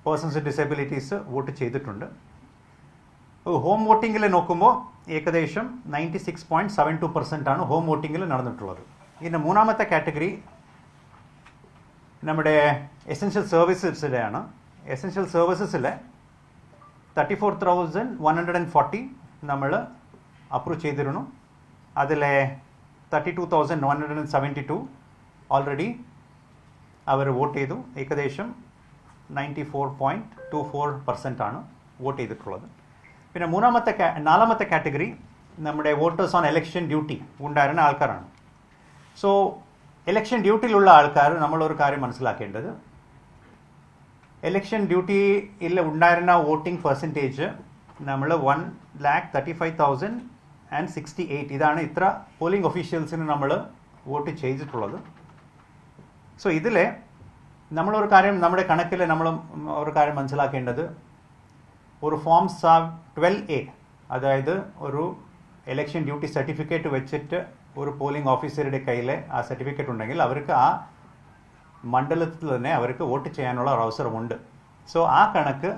Persons with disabilities vote ചെയ്തിട്ടുണ്ട്. Home വോട്ടിങ്ങിൽ നോക്കുമ്പോൾ ഏകദേശം 96.72% ആണ് ഹോം വോട്ടിങ്ങിൽ നടന്നിട്ടുള്ളത്. ഇനി മൂന്നാമത്തെ കാറ്റഗറി നമ്മുടെ എസെൻഷ്യൽ സർവീസസിലെയാണ്. എസെൻഷ്യൽ സർവീസസിലെ 34,140 നമ്മൾ അപ്രൂവ് ചെയ്തിരുന്നു. അതിലെ 32,172 ഓൾറെഡി അവർ വോട്ട് ചെയ്തു. ഏകദേശം 94.24% ആണ് വോട്ട് ചെയ്തിട്ടുള്ളത്. പിന്നെ നാലാമത്തെ കാറ്റഗറി നമ്മുടെ വോട്ടേഴ്സ് ഓൺ ഇലക്ഷൻ ഡ്യൂട്ടി ഉണ്ടായിരുന്ന ആൾക്കാരാണ്. സോ ഇലക്ഷൻ ഡ്യൂട്ടിയിലുള്ള ആൾക്കാർ നമ്മളൊരു കാര്യം മനസ്സിലാക്കേണ്ടത്, ഇലക്ഷൻ ഡ്യൂട്ടിയിൽ ഉണ്ടായിരുന്ന വോട്ടിംഗ് പെർസെൻറ്റേജ് നമ്മൾ 1,35,068 ഇതാണ് ഇത്ര പോളിംഗ് ഒഫീഷ്യൽസിന് നമ്മൾ വോട്ട് ചെയ്തിട്ടുള്ളത്. സോ ഇതിൽ നമ്മളൊരു കാര്യം നമ്മുടെ കണക്കിൽ നമ്മൾ ഒരു കാര്യം മനസ്സിലാക്കേണ്ടത്, ഒരു ഫോം 12A അതായത് ഒരു ഇലക്ഷൻ ഡ്യൂട്ടി സർട്ടിഫിക്കറ്റ് വെച്ചിട്ട് ഒരു പോളിംഗ് ഓഫീസറുടെ കയ്യിൽ ആ സർട്ടിഫിക്കറ്റ് ഉണ്ടെങ്കിൽ അവർക്ക് ആ മണ്ഡലത്തിൽ തന്നെ അവർക്ക് വോട്ട് ചെയ്യാനുള്ള ഒരു അവസരമുണ്ട്. സോ ആ കണക്ക്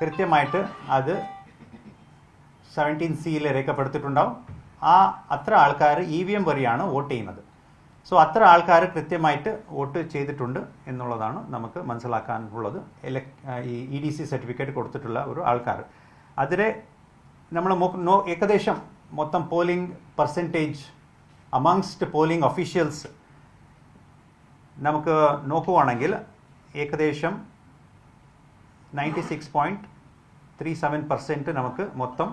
കൃത്യമായിട്ട് അത് 17C രേഖപ്പെടുത്തിയിട്ടുണ്ടാവും. അത്ര ആൾക്കാർ EVM വഴിയാണ് വോട്ട് ചെയ്യുന്നത്. സോ അത്ര ആൾക്കാർ കൃത്യമായിട്ട് വോട്ട് ചെയ്തിട്ടുണ്ട് എന്നുള്ളതാണ് നമുക്ക് മനസ്സിലാക്കാനുള്ളത്. ഈ EDC സർട്ടിഫിക്കറ്റ് കൊടുത്തിട്ടുള്ള ഒരു ആൾക്കാർ അതിൽ നമ്മൾ ഏകദേശം മൊത്തം പോളിംഗ് പെർസെൻറ്റേജ് അമങ്സ്റ്റ് പോളിംഗ് ഒഫീഷ്യൽസ് നമുക്ക് നോക്കുവാണെങ്കിൽ ഏകദേശം 96.37% നമുക്ക് മൊത്തം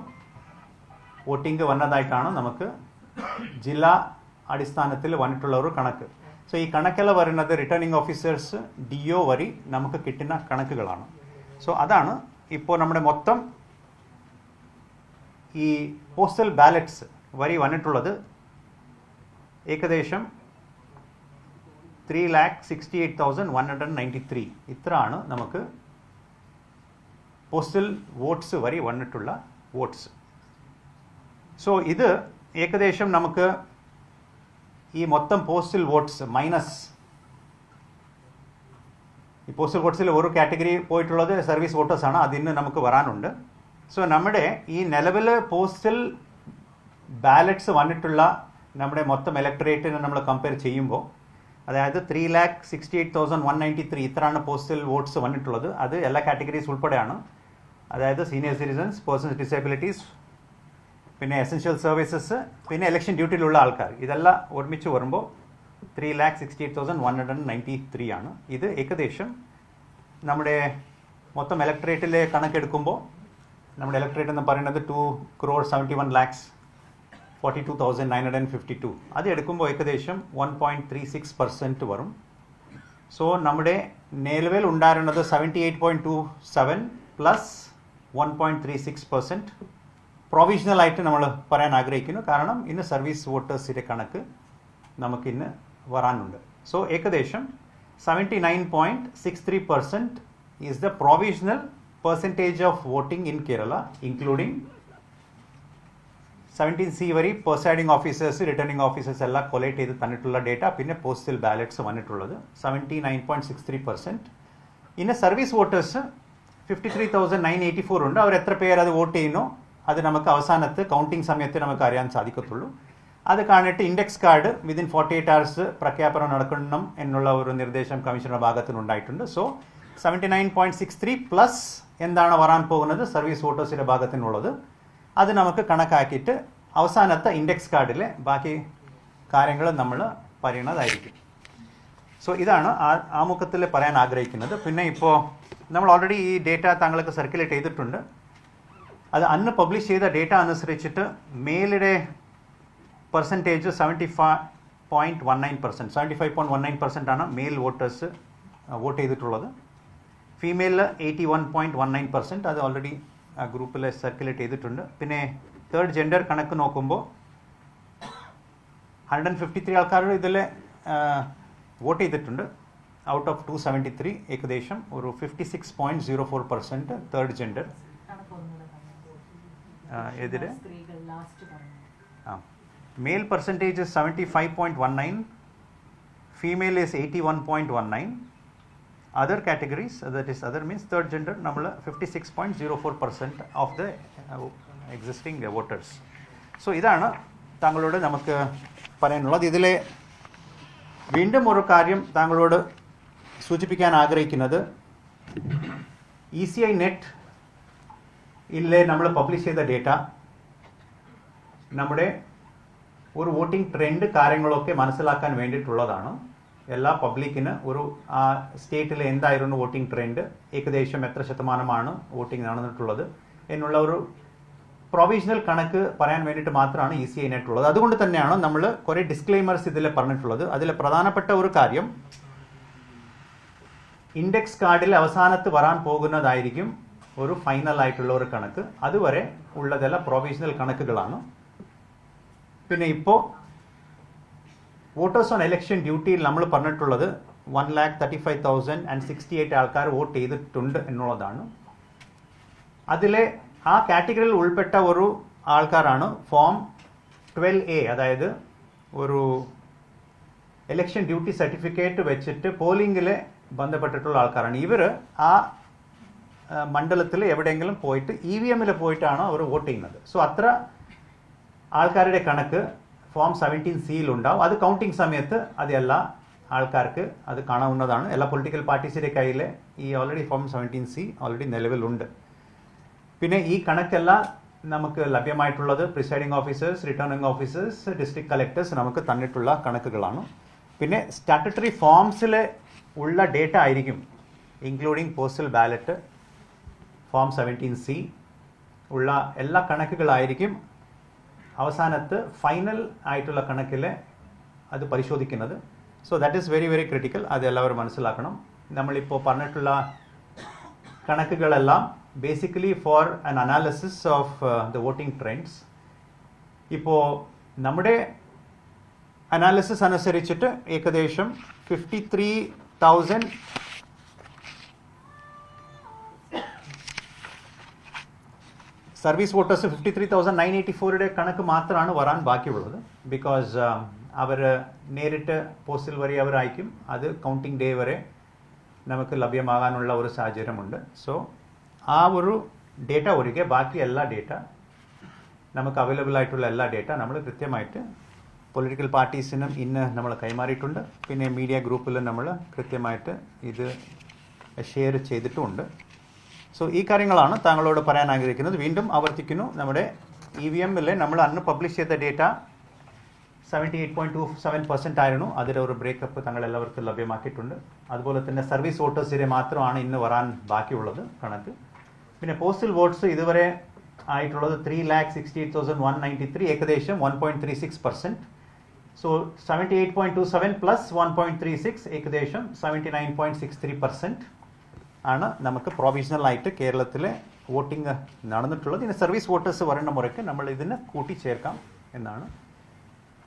വോട്ടിംഗ് വന്നതായിട്ടാണ് നമുക്ക് ജില്ലാ അടിസ്ഥാനത്തിൽ വന്നിട്ടുള്ള ഒരു കണക്ക്. സോ ഈ കണക്കെല്ലാം വരുന്നത് റിട്ടേണിംഗ് ഓഫീസേഴ്സ് DO വഴി നമുക്ക് കിട്ടുന്ന കണക്കുകളാണ്. സോ അതാണ് ഇപ്പോൾ നമ്മുടെ മൊത്തം ഈ പോസ്റ്റൽ ബാലറ്റ്സ് വഴി വന്നിട്ടുള്ളത്. ഏകദേശം 3,68,193 ഇത്രയാണ് നമുക്ക് പോസ്റ്റൽ വോട്ട്സ് വഴി വന്നിട്ടുള്ള വോട്ട്സ്. സോ ഇത് ഏകദേശം നമുക്ക് ഈ മൊത്തം പോസ്റ്റൽ വോട്ട്സ് മൈനസ് ഈ പോസ്റ്റൽ വോട്ട്സിൽ ഒരു കാറ്റഗറി പോയിട്ടുള്ളത് സർവീസ് വോട്ടേഴ്സാണ്, അതിന് നമുക്ക് വരാനുണ്ട്. സോ നമ്മുടെ ഈ നിലവിൽ പോസ്റ്റൽ ബാലറ്റ്സ് വന്നിട്ടുള്ള നമ്മുടെ മൊത്തം ഇലക്ടറേറ്റിനെ നമ്മൾ കമ്പയർ ചെയ്യുമ്പോൾ, അതായത് 3,68,193 ഇത്രയാണ് പോസ്റ്റൽ വോട്ട്സ് വന്നിട്ടുള്ളത്. അത് എല്ലാ കാറ്റഗറീസ് ഉൾപ്പെടെയാണ്. അതായത് സീനിയർ സിറ്റിസൺസ്, പേഴ്സൺസ് ഡിസബിലിറ്റീസ്, പിന്നെ എസെൻഷ്യൽ സർവീസസ്, പിന്നെ ഇലക്ഷൻ ഡ്യൂട്ടിയിലുള്ള ആൾക്കാർ, ഇതെല്ലാം ഒരുമിച്ച് വരുമ്പോൾ 3,68,193 ആണ്. ഇത് ഏകദേശം നമ്മുടെ മൊത്തം ഇലക്ടറേറ്റിലെ കണക്കെടുക്കുമ്പോൾ നമ്മുടെ ഇലക്ടറേറ്റ് എന്ന് പറയുന്നത് 2,71,42,952 അത് എടുക്കുമ്പോൾ ഏകദേശം 1.36% വരും. സോ നമ്മുടെ നിലവിൽ ഉണ്ടായിരുന്നത് 78.27 പ്ലസ് 1.36% പ്രൊവിഷണലായിട്ട് നമ്മൾ പറയാൻ ആഗ്രഹിക്കുന്നു. കാരണം ഇന്ന് സർവീസ് വോട്ടേഴ്സിൻ്റെ കണക്ക് നമുക്കിന്ന് വരാനുണ്ട്. സോ ഏകദേശം 79.63% is the provisional percentage of voting in Kerala, including 17C വരെ പ്രിസൈഡിംഗ് ഓഫീസേഴ്സ്, റിട്ടേണിംഗ് ഓഫീസേഴ്സ് എല്ലാം കൊലേറ്റ് ചെയ്ത് തന്നിട്ടുള്ള ഡേറ്റ, പിന്നെ പോസ്റ്റൽ ബാലറ്റ്സ് വന്നിട്ടുള്ളത് 79.63%. ഇന്ന് സർവീസ് വോട്ടേഴ്സ് 53,984 ഉണ്ട്. അവർ എത്ര പേര് അത് വോട്ട് ചെയ്യുന്നു അത് നമുക്ക് അവസാനത്ത് കൗണ്ടിങ് സമയത്ത് നമുക്ക് അറിയാൻ സാധിക്കത്തുള്ളൂ. അത് കാണിട്ട് ഇൻഡെക്സ് കാർഡ് വിതിൻ 48 hours പ്രഖ്യാപനം നടക്കണം എന്നുള്ള ഒരു നിർദ്ദേശം കമ്മീഷണറുടെ ഭാഗത്തുനിന്നുണ്ടായിട്ടുണ്ട്. സോ 79.63 പ്ലസ് എന്താണ് വരാൻ പോകുന്നത് സർവീസ് വോട്ടേഴ്സിൻ്റെ ഭാഗത്തിനുള്ളത്, അത് നമുക്ക് കണക്കാക്കിയിട്ട് അവസാനത്തെ ഇൻഡെക്സ് കാർഡിലെ ബാക്കി കാര്യങ്ങൾ നമ്മൾ പറയുന്നതായിരിക്കും. സോ ഇതാണ് ആമുഖത്തിൽ പറയാൻ ആഗ്രഹിക്കുന്നത്. പിന്നെ ഇപ്പോൾ നമ്മൾ ഓൾറെഡി ഈ ഡേറ്റ താങ്കൾക്ക് സർക്കുലേറ്റ് ചെയ്തിട്ടുണ്ട്. അത് അന്ന് പബ്ലിഷ് ചെയ്ത ഡേറ്റ അനുസരിച്ചിട്ട് മെയിലിൻ്റെ പെർസെൻറ്റേജ് 75.19% ആണ് മെയിൽ വോട്ടേഴ്സ് വോട്ട് ചെയ്തിട്ടുള്ളത്. ഫീമെയിൽ 81.19%, അത് ഓൾറെഡി ആ ഗ്രൂപ്പിൽ സർക്കുലേറ്റ് ചെയ്തിട്ടുണ്ട്. പിന്നെ തേർഡ് ജെൻഡർ കണക്ക് നോക്കുമ്പോൾ 153 ആൾക്കാർ ഇതിൽ വോട്ട് ചെയ്തിട്ടുണ്ട്. ഔട്ട് ഓഫ് 273 ഏകദേശം ഒരു 56.04% തേർഡ് ജെൻഡർ. ഇതിൽ male percentage 75.19, female is 81.19, other categories, that is other means third gender, നമ്മൾ 56.04% of the existing voters. So ഇതാണ് താങ്കളോട് നമുക്ക് പറയാനുള്ളത്. ഇതിലെ വീണ്ടും ഒരു കാര്യം താങ്കളോട് സൂചിപ്പിക്കാൻ ആഗ്രഹിക്കുന്നത്, ECI net ഇല്ലേ നമ്മൾ പബ്ലിഷ് ചെയ്ത ഡേറ്റ നമ്മുടെ ഒരു വോട്ടിംഗ് ട്രെൻഡ് കാര്യങ്ങളൊക്കെ മനസ്സിലാക്കാൻ വേണ്ടിയിട്ടുള്ളതാണ്. എല്ലാ പബ്ലിക്കിന് ഒരു ആ സ്റ്റേറ്റിൽ എന്തായിരുന്നു വോട്ടിംഗ് ട്രെൻഡ്, ഏകദേശം എത്ര ശതമാനമാണ് വോട്ടിംഗ് നടന്നിട്ടുള്ളത് എന്നുള്ള ഒരു പ്രൊവിഷണൽ കണക്ക് പറയാൻ വേണ്ടിയിട്ട് മാത്രമാണ് ECI നെറ്റ് ഉള്ളത്. അതുകൊണ്ട് തന്നെയാണ് നമ്മൾ കുറേ ഡിസ്ക്ലെയിമേഴ്സ് ഇതിൽ പറഞ്ഞിട്ടുള്ളത്. അതിൽ പ്രധാനപ്പെട്ട ഒരു കാര്യം, ഇൻഡെക്സ് കാർഡിൽ അവസാനത്ത് വരാൻ പോകുന്നതായിരിക്കും ഒരു ഫൈനൽ ആയിട്ടുള്ള ഒരു കണക്ക്. അതുവരെ ഉള്ളതെല്ലാം പ്രൊവിഷണൽ കണക്കുകളാണ്. പിന്നെ ഇപ്പോൾ വോട്ടേഴ്സ് ഓൺ ഇലക്ഷൻ ഡ്യൂട്ടിയിൽ നമ്മൾ പറഞ്ഞിട്ടുള്ളത് 1,35,068 ആൾക്കാർ വോട്ട് ചെയ്തിട്ടുണ്ട് എന്നുള്ളതാണ്. അതിലെ ആ കാറ്റഗറിയിൽ ഉൾപ്പെട്ട ഒരു ആൾക്കാരാണ് ഫോം 12A, അതായത് ഒരു ഇലക്ഷൻ ഡ്യൂട്ടി സർട്ടിഫിക്കറ്റ് വെച്ചിട്ട് പോളിംഗിൽ ബന്ധപ്പെട്ടിട്ടുള്ള ആൾക്കാരാണ്. ഇവർ ആ മണ്ഡലത്തിൽ എവിടെയെങ്കിലും പോയിട്ട് EVM-ൽ പോയിട്ടാണ് അവർ വോട്ട് ചെയ്യുന്നത്. സോ അത്ര ആൾക്കാരുടെ കണക്ക് ഫോം 17C ഉണ്ടാവും. അത് കൗണ്ടിങ് സമയത്ത് അത് എല്ലാ ആൾക്കാർക്ക് അത് കാണാവുന്നതാണ്. എല്ലാ പൊളിറ്റിക്കൽ പാർട്ടീസിൻ്റെ കയ്യിൽ ഈ ഓൾറെഡി ഫോം 17C ഓൾറെഡി നിലവിലുണ്ട്. പിന്നെ ഈ കണക്കെല്ലാം നമുക്ക് ലഭ്യമായിട്ടുള്ളത് presiding officers, returning officers, district collectors നമുക്ക് തന്നിട്ടുള്ള കണക്കുകളാണ്. പിന്നെ സ്റ്റാറ്റുട്ടറി ഫോംസിൽ ഉള്ള ഡേറ്റ ആയിരിക്കും, including postal ballot, form 17C ഉള്ള എല്ലാ കണക്കുകളായിരിക്കും അവസാനത്ത് ഫൈനൽ ആയിട്ടുള്ള കണക്കിൽ അത് പരിശോധിക്കുന്നത്. So that is very very critical. അത് എല്ലാവരും മനസ്സിലാക്കണം. നമ്മളിപ്പോൾ പറഞ്ഞിട്ടുള്ള കണക്കുകളെല്ലാം basically for an analysis of the voting trends. ഇപ്പോൾ നമ്മുടെ അനാലിസിസ് അനുസരിച്ചിട്ട് ഏകദേശം 53,000 സർവീസ് വോട്ടേഴ്സ് 53,984 കണക്ക് മാത്രമാണ് വരാൻ ബാക്കിയുള്ളത്. ബിക്കോസ് അവർ നേരിട്ട് പോസ്റ്റിൽ വരെ അവർ അയക്കും. അത് കൗണ്ടിങ് ഡേ വരെ നമുക്ക് ലഭ്യമാകാനുള്ള ഒരു സാഹചര്യമുണ്ട്. സോ ആ ഒരു ഡേറ്റ ഒഴികെ ബാക്കി എല്ലാ ഡേറ്റ നമുക്ക് അവൈലബിൾ ആയിട്ടുള്ള എല്ലാ ഡേറ്റ നമ്മൾ കൃത്യമായിട്ട് പൊളിറ്റിക്കൽ പാർട്ടീസിനും ഇന്ന് നമ്മൾ കൈമാറിയിട്ടുണ്ട്. പിന്നെ മീഡിയ ഗ്രൂപ്പിലും നമ്മൾ കൃത്യമായിട്ട് ഇത് ഷെയർ ചെയ്തിട്ടുമുണ്ട്. സോ ഈ കാര്യങ്ങളാണ് താങ്കളോട് പറയാൻ ആഗ്രഹിക്കുന്നത്. വീണ്ടും ആവർത്തിക്കുന്നു, നമ്മുടെ EVM-ൽ നമ്മൾ അന്ന് പബ്ലിഷ് ചെയ്ത ഡേറ്റ 78.27% ആയിരുന്നു. അതിൻ്റെ ഒരു ബ്രേക്കപ്പ് താങ്കൾ എല്ലാവർക്കും ലഭ്യമാക്കിയിട്ടുണ്ട്. അതുപോലെ തന്നെ സർവീസ് വോട്ടേഴ്സിനെ മാത്രമാണ് ഇന്ന് വരാൻ ബാക്കിയുള്ളത് കണക്ക്. പിന്നെ പോസ്റ്റൽ വോട്ട്സ് ഇതുവരെ ആയിട്ടുള്ളത് 3,68,193, ഏകദേശം 1.36%. സോ 78.27 പ്ലസ് 1.36 ഏകദേശം 79.63% ആണ് നമുക്ക് പ്രൊവിഷണൽ ആയിട്ട് കേരളത്തിലെ വോട്ടിംഗ് നടന്നിട്ടുള്ളത്. ഇനി സർവീസ് വോട്ടേഴ്സ് വരേണ്ട മുറയ്ക്ക് നമ്മൾ ഇതിന് കൂട്ടിച്ചേർക്കാം എന്നാണ്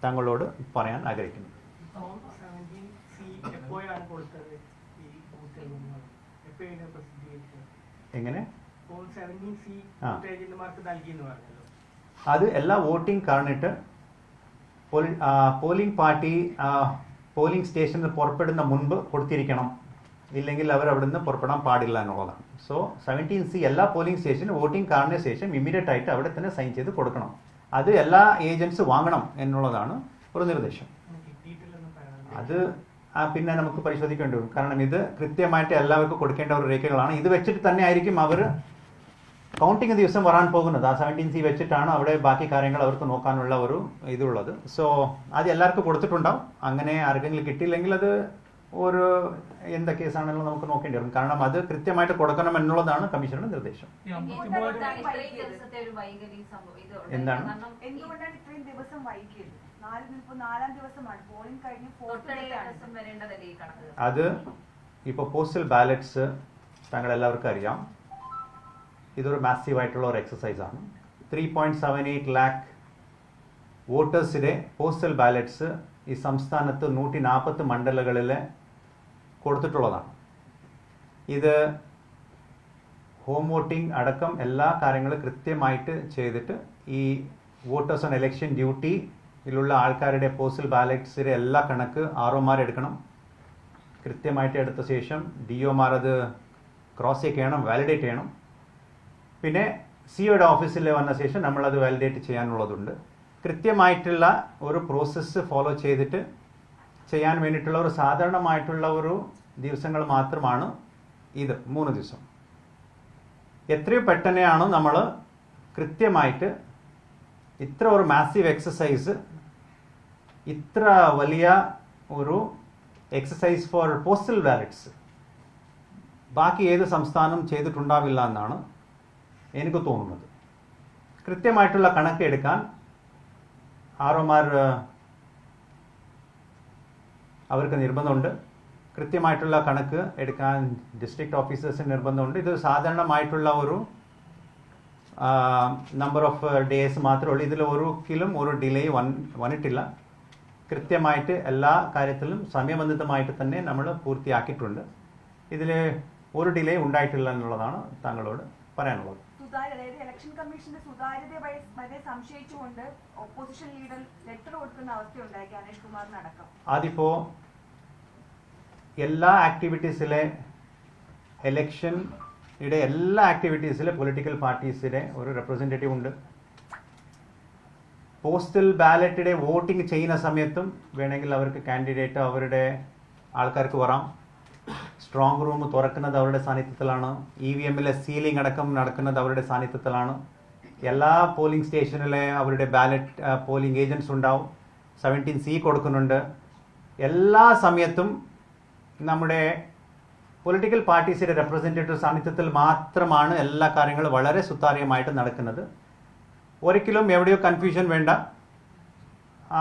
താങ്കളോട് പറയാൻ ആഗ്രഹിക്കുന്നത്. എങ്ങനെ? അത് എല്ലാ വോട്ടിംഗ് കാർഡിട്ട് പോളിംഗ് പാർട്ടി പോളിംഗ് സ്റ്റേഷനിൽ പുറപ്പെടുന്ന മുൻപ് കൊടുത്തിരിക്കണം, ഇല്ലെങ്കിൽ അവർ അവിടെ നിന്ന് പുറപ്പെടാൻ പാടില്ല എന്നുള്ളതാണ്. സോ 17C എല്ലാ പോളിംഗ് സ്റ്റേഷനും വോട്ടിംഗ് കാർഡിന് ശേഷം ഇമ്മീഡിയറ്റ് ആയിട്ട് അവിടെ തന്നെ സൈൻ ചെയ്ത് കൊടുക്കണം. അത് എല്ലാ ഏജൻസ് വാങ്ങണം എന്നുള്ളതാണ് ഒരു നിർദ്ദേശം. അത് പിന്നെ നമുക്ക് പരിശോധിക്കേണ്ടി വരും. കാരണം ഇത് കൃത്യമായിട്ട് എല്ലാവർക്കും കൊടുക്കേണ്ട ഒരു രേഖകളാണ്. ഇത് വെച്ചിട്ട് തന്നെ ആയിരിക്കും അവർ കൗണ്ടിങ് ദിവസം വരാൻ പോകുന്നത്. ആ 17C വെച്ചിട്ടാണ് അവിടെ ബാക്കി കാര്യങ്ങൾ അവർക്ക് നോക്കാനുള്ള ഒരു ഇതുള്ളത്. സോ അത് എല്ലാവർക്കും കൊടുത്തിട്ടുണ്ടാവും. അങ്ങനെ ആർക്കെങ്കിലും കിട്ടിയില്ലെങ്കിൽ അത് ഒരു എന്താ കേസാണെങ്കിലും നമുക്ക് നോക്കേണ്ടി വരും. കാരണം അത് കൃത്യമായിട്ട് കൊടുക്കണം എന്നുള്ളതാണ് കമ്മീഷനുടെ നിർദ്ദേശം. എന്താണ് അത് ഇപ്പോൾ പോസ്റ്റൽ ബാലറ്റ്സ് താങ്കൾ എല്ലാവർക്കും അറിയാം, ഇതൊരു മാസീവ് ആയിട്ടുള്ള ഒരു എക്സസൈസ് ആണ്. 3.78 lakh വോട്ടേഴ്സിന്റെ പോസ്റ്റൽ ബാലറ്റ്സ് ഈ സംസ്ഥാനത്ത് 140 മണ്ഡലങ്ങളിൽ കൊടുത്തിട്ടുള്ളതാണ്. ഇത് ഹോം വോട്ടിംഗ് അടക്കം എല്ലാ കാര്യങ്ങളും കൃത്യമായിട്ട് ചെയ്തിട്ട് ഈ വോട്ടേഴ്സ് ഓൺ ഇലക്ഷൻ ഡ്യൂട്ടിയിലുള്ള ആൾക്കാരുടെ പോസ്റ്റൽ ബാലറ്റ്സിന്റെ എല്ലാ കണക്ക് ROമാർ എടുക്കണം. കൃത്യമായിട്ട് എടുത്ത ശേഷം DOമാർ അത് ക്രോസ് ചെക്ക് ചെയ്യണം, വാലിഡേറ്റ് ചെയ്യണം. പിന്നെ സിഒയുടെ ഓഫീസിൽ വന്ന ശേഷം നമ്മളത് വാലിഡേറ്റ് ചെയ്യാനുള്ളതുണ്ട്. കൃത്യമായിട്ടുള്ള ഒരു പ്രോസസ്സ് ഫോളോ ചെയ്തിട്ട് ചെയ്യാൻ വേണ്ടിയിട്ടുള്ള ഒരു സാധാരണമായിട്ടുള്ള ഒരു ദിവസങ്ങൾ മാത്രമാണ് ഇത് 3 ദിവസം. എത്രയും പെട്ടെന്നാണ് നമ്മൾ കൃത്യമായിട്ട് ഇത്ര ഒരു മാസീവ് എക്സസൈസ്, ഇത്ര വലിയ ഒരു എക്സസൈസ് ഫോർ പോസ്റ്റൽ ബാലറ്റ്സ് ബാക്കി ഏത് സംസ്ഥാനം ചെയ്തിട്ടുണ്ടാവില്ല എന്നാണ് എനിക്ക് തോന്നുന്നത്. കൃത്യമായിട്ടുള്ള കണക്ക് എടുക്കാൻ ആർഒമാർ അവർക്ക് നിർബന്ധമുണ്ട്. കൃത്യമായിട്ടുള്ള കണക്ക് എടുക്കാൻ ഡിസ്ട്രിക്ട് ഓഫീസേഴ്സിന് നിർബന്ധമുണ്ട്. ഇത് സാധാരണമായിട്ടുള്ള ഒരു നമ്പർ ഓഫ് ഡേയ്സ് മാത്രമേ ഉള്ളൂ. ഇതിൽ ഒരിക്കലും ഒരു ഡിലേ വന്നിട്ടില്ല. കൃത്യമായിട്ട് എല്ലാ കാര്യത്തിലും സമയബന്ധിതമായിട്ട് തന്നെ നമ്മൾ പൂർത്തിയാക്കിയിട്ടുണ്ട്. ഇതിൽ ഒരു ഡിലേ ഉണ്ടായിട്ടില്ല എന്നുള്ളതാണ് താങ്കളോട് പറയാനുള്ളത്. ഇലക്ഷൻ കമ്മീഷന്റെ സുതാര്യത വരെ സംശയിച്ചുകൊണ്ട് ഓപ്പോസിഷൻ ലീഡർ ലെറ്റർ കൊടുക്കുന്ന അവസ്ഥയുണ്ടായി ഗണേഷ് കുമാറിനടക്കം. അതിപ്പോ എല്ലാ ആക്ടിവിറ്റീസിലെ ഇലക്ഷൻ്റെ എല്ലാ ആക്ടിവിറ്റീസിലെ പൊളിറ്റിക്കൽ പാർട്ടീസിലെ ഒരു റെപ്രസെൻറ്റേറ്റീവ് ഉണ്ട്. പോസ്റ്റൽ ബാലറ്റിടെ വോട്ടിംഗ് ചെയ്യുന്ന സമയത്തും വേണമെങ്കിൽ അവർക്ക് കാൻഡിഡേറ്റ് അവരുടെ ആൾക്കാർക്ക് വരാം. സ്ട്രോങ് റൂം തുറക്കുന്നത് അവരുടെ സാന്നിധ്യത്തിലാണ്. EVMലെ സീലിംഗ് അടക്കം നടക്കുന്നത് അവരുടെ സാന്നിധ്യത്തിലാണ്. എല്ലാ പോളിംഗ് സ്റ്റേഷനിലെ അവരുടെ ബാലറ്റ് പോളിംഗ് ഏജൻറ്റ്സ് ഉണ്ടാവും. 17C കൊടുക്കുന്നുണ്ട്. എല്ലാ സമയത്തും നമ്മുടെ പൊളിറ്റിക്കൽ പാർട്ടീസിൻ്റെ റെപ്രസെൻറ്റേറ്റീവ് സാന്നിധ്യത്തിൽ മാത്രമാണ് എല്ലാ കാര്യങ്ങളും വളരെ സുതാര്യമായിട്ട് നടക്കുന്നത്. ഒരിക്കലും എവിടെയോ കൺഫ്യൂഷൻ വേണ്ട.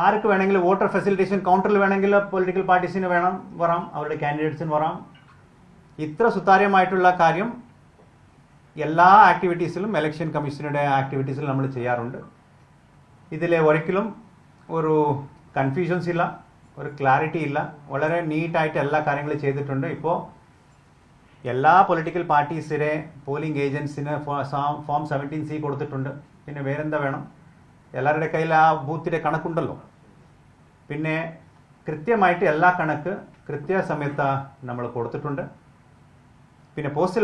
ആർക്ക് വേണമെങ്കിലും വോട്ടർ ഫെസിലിറ്റേഷൻ കൗണ്ടറിൽ വേണമെങ്കിൽ പൊളിറ്റിക്കൽ പാർട്ടീസിന് വരാം, അവരുടെ കാൻഡിഡേറ്റ്സിന് വരാം. ഇത്ര സുതാര്യമായിട്ടുള്ള കാര്യം എല്ലാ ആക്ടിവിറ്റീസിലും ഇലക്ഷൻ കമ്മീഷനുടെ ആക്ടിവിറ്റീസിലും നമ്മൾ ചെയ്യാറുണ്ട്. ഇതിൽ ഒരിക്കലും ഒരു കൺഫ്യൂഷൻസ് ഇല്ല, ഒരു ക്ലാരിറ്റി ഇല്ല. വളരെ നീറ്റായിട്ട് എല്ലാ കാര്യങ്ങളും ചെയ്തിട്ടുണ്ട്. ഇപ്പോൾ എല്ലാ പൊളിറ്റിക്കൽ പാർട്ടീസിലെ പോളിംഗ് ഏജൻസിന് ഫോം 17C കൊടുത്തിട്ടുണ്ട്. പിന്നെ വേറെന്താ വേണം? എല്ലാവരുടെ കയ്യിൽ ആ ബൂത്തിൻ്റെ കണക്കുണ്ടല്ലോ. പിന്നെ കൃത്യമായിട്ട് എല്ലാ കണക്ക് കൃത്യസമയത്ത് നമ്മൾ കൊടുത്തിട്ടുണ്ട്. പിന്നെ പോസ്റ്റൽ